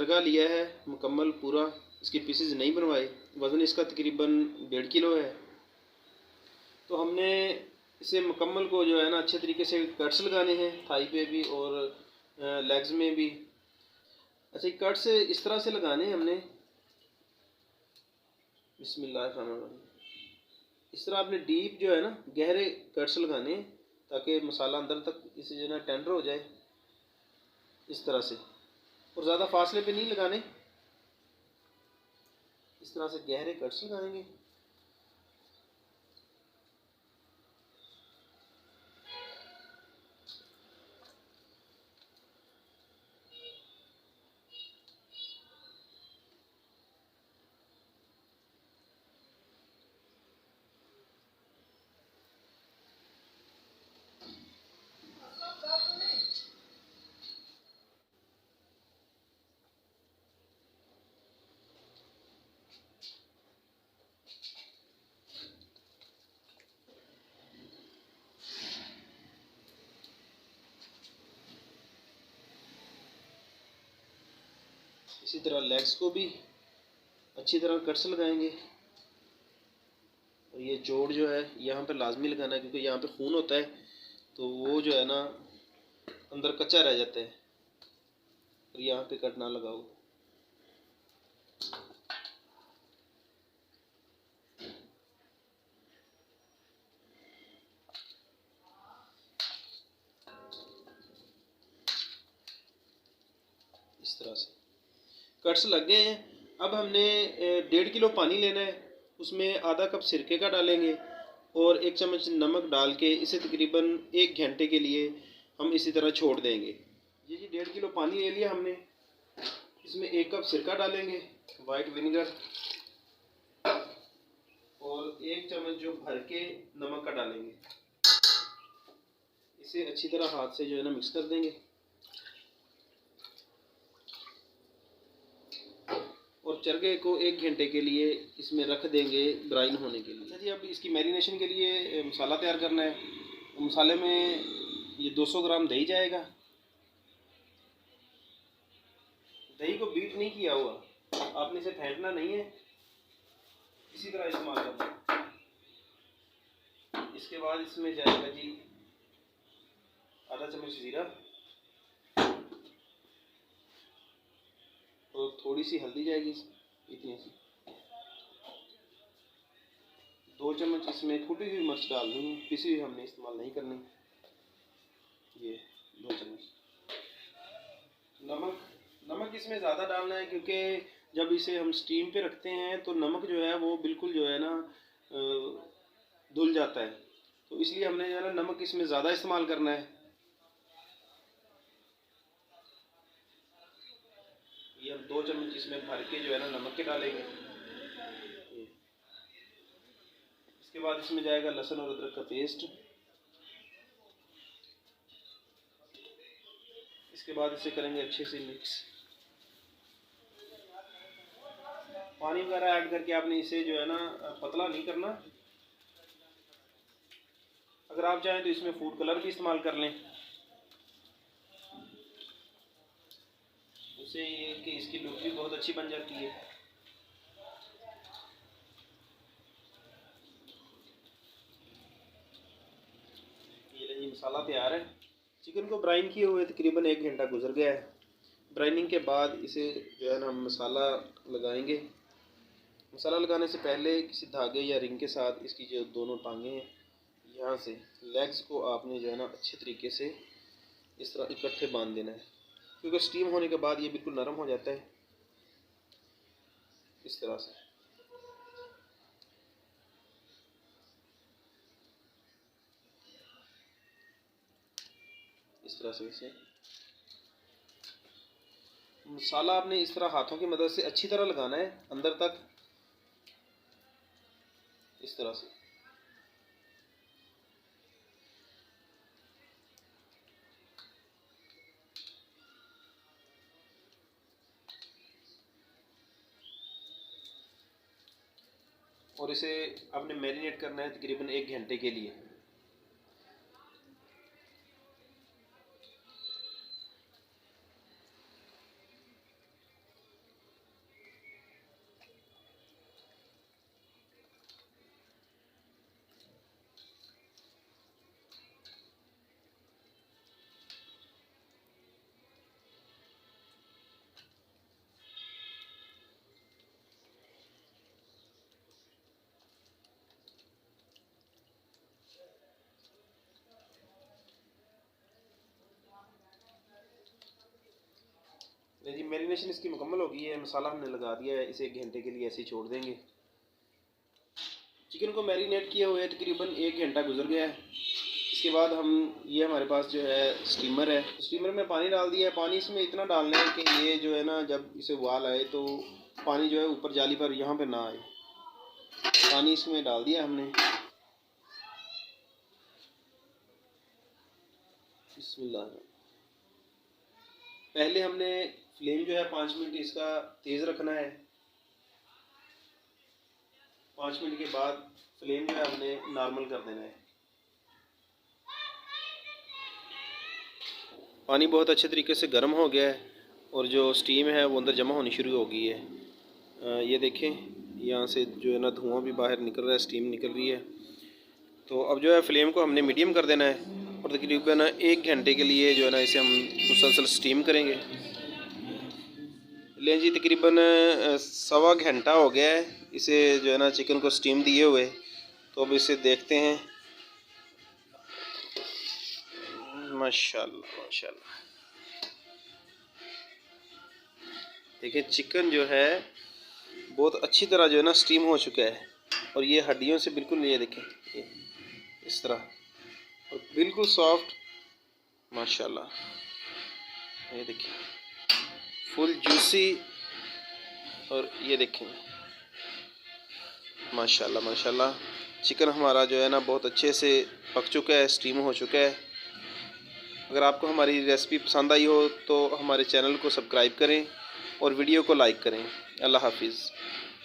तड़का लिया है मुकम्मल पूरा, इसके पीसेस नहीं बनवाए। वज़न इसका तकरीबन 1.5 किलो है। तो हमने इसे मुकम्मल को जो है ना अच्छे तरीके से कट्स लगाने हैं, थाई पे भी और लेग्स में भी। अच्छा, कट्स इस तरह से लगाने हैं हमने, बिस्मिल्लाह। इस तरह आपने डीप जो है ना गहरे कट्स लगाने हैं ताकि मसाला अंदर तक इसे जो है ना टेंडर हो जाए, इस तरह से। और ज़्यादा फासले पे नहीं लगाने, इस तरह से गहरे कट्स लगाएंगे। इसी तरह लेग्स को भी अच्छी तरह कट्स लगाएंगे। और ये जोड़ जो है यहाँ पे लाजमी लगाना है, क्योंकि यहाँ पे खून होता है तो वो जो है ना अंदर कच्चा रह जाता है। और यहाँ पे कट ना लगाओ। इस तरह से कट्स लग गए हैं। अब हमने 1.5 किलो पानी लेना है, उसमें आधा कप सिरके का डालेंगे और 1 चम्मच नमक डाल के इसे तकरीबन 1 घंटे के लिए हम इसी तरह छोड़ देंगे। ये जी 1.5 किलो पानी ले लिया हमने, इसमें 1 कप सिरका डालेंगे, वाइट विनेगर, और 1 चम्मच जो भर के नमक का डालेंगे। इसे अच्छी तरह हाथ से जो है ना मिक्स कर देंगे और चरखे को 1 घंटे के लिए इसमें रख देंगे ब्राइन होने के लिए। अच्छा जी, अब इसकी मैरिनेशन के लिए मसाला तैयार करना है। तो मसाले में ये 200 ग्राम दही जाएगा। दही को बीट नहीं किया हुआ, आपने इसे फेंटना नहीं है, इसी तरह इस्तेमाल करना है। इसके बाद इसमें जाएगा जी आधा चम्मच जीरा और थोड़ी सी हल्दी जाएगी, इतनी सी। 2 चम्मच इसमें कुटी हुई मिर्च डालनी है, पिसी हुई हमने इस्तेमाल नहीं करनी। ये 2 चम्मच नमक। नमक इसमें ज़्यादा डालना है क्योंकि जब इसे हम स्टीम पे रखते हैं तो नमक जो है वो बिल्कुल जो है ना धुल जाता है, तो इसलिए हमने जो है ना नमक इसमें ज़्यादा इस्तेमाल करना है। ये हम 2 चम्मच इसमें भर के जो है ना नमक के डालेंगे। इसके बाद इसमें जाएगा लहसुन और अदरक का पेस्ट। इसके बाद इसे करेंगे अच्छे से मिक्स। पानी वगैरह ऐड करके आपने इसे जो है ना पतला नहीं करना। अगर आप चाहें तो इसमें फूड कलर भी इस्तेमाल कर लें, उससे ये कि इसकी लुक भी बहुत अच्छी बन जाती है। ये मसाला तैयार है। चिकन को ब्राइन किए हुए तकरीबन 1 घंटा गुजर गया है। ब्राइनिंग के बाद इसे जो है ना हम मसाला लगाएंगे। मसाला लगाने से पहले किसी धागे या रिंग के साथ इसकी जो दोनों टांगें हैं, यहाँ से लेग्स को आपने जो है ना अच्छे तरीके से इस तरह इकट्ठे बांध देना है, क्योंकि स्टीम होने के बाद ये बिल्कुल नरम हो जाता है। इस तरह से इसे मसाला आपने इस तरह हाथों की मदद से अच्छी तरह लगाना है अंदर तक, इस तरह से। और इसे आपने मैरिनेट करना है तकरीबन 1 घंटे के लिए। जी मैरिनेशन इसकी मुकम्मल हो गई है, मसाला हमने लगा दिया है, इसे 1 घंटे के लिए ऐसे ही छोड़ देंगे। चिकन को मैरिनेट किए हुए तकरीबन 1 घंटा गुजर गया है। इसके बाद ये हमारे पास जो है स्टीमर है, स्टीमर में पानी डाल दिया है। पानी इसमें इतना डालना है कि ये जो है ना, जब इसे उबाल आए तो पानी जो है ऊपर जाली पर यहाँ पे ना आए। पानी इसमें डाल दिया हमने। बिस्मिल्लाह। पहले हमने फ्लेम जो है 5 मिनट इसका तेज़ रखना है। 5 मिनट के बाद फ्लेम जो है हमने नॉर्मल कर देना है। पानी बहुत अच्छे तरीके से गर्म हो गया है और जो स्टीम है वो अंदर जमा होनी शुरू हो गई है। ये देखें, यहाँ से जो है ना धुआं भी बाहर निकल रहा है, स्टीम निकल रही है। तो अब जो है फ्लेम को हमने मीडियम कर देना है और तकरीबन 1 घंटे के लिए जो है ना इसे हम मुसलसल स्टीम करेंगे। ले जी, तकरीबन 1.25 घंटा हो गया है इसे जो है ना चिकन को स्टीम दिए हुए। तो अब इसे देखते हैं। माशाल्लाह माशाल्लाह, देखिए चिकन जो है बहुत अच्छी तरह जो है ना स्टीम हो चुका है और ये हड्डियों से बिल्कुल, ये देखें ये इस तरह, और बिल्कुल सॉफ्ट माशाल्लाह। ये देखिए फुल जूसी, और ये देखें माशाल्लाह माशाल्लाह, चिकन हमारा जो है ना बहुत अच्छे से पक चुका है, स्टीम हो चुका है। अगर आपको हमारी रेसिपी पसंद आई हो तो हमारे चैनल को सब्सक्राइब करें और वीडियो को लाइक करें। अल्लाह हाफिज़।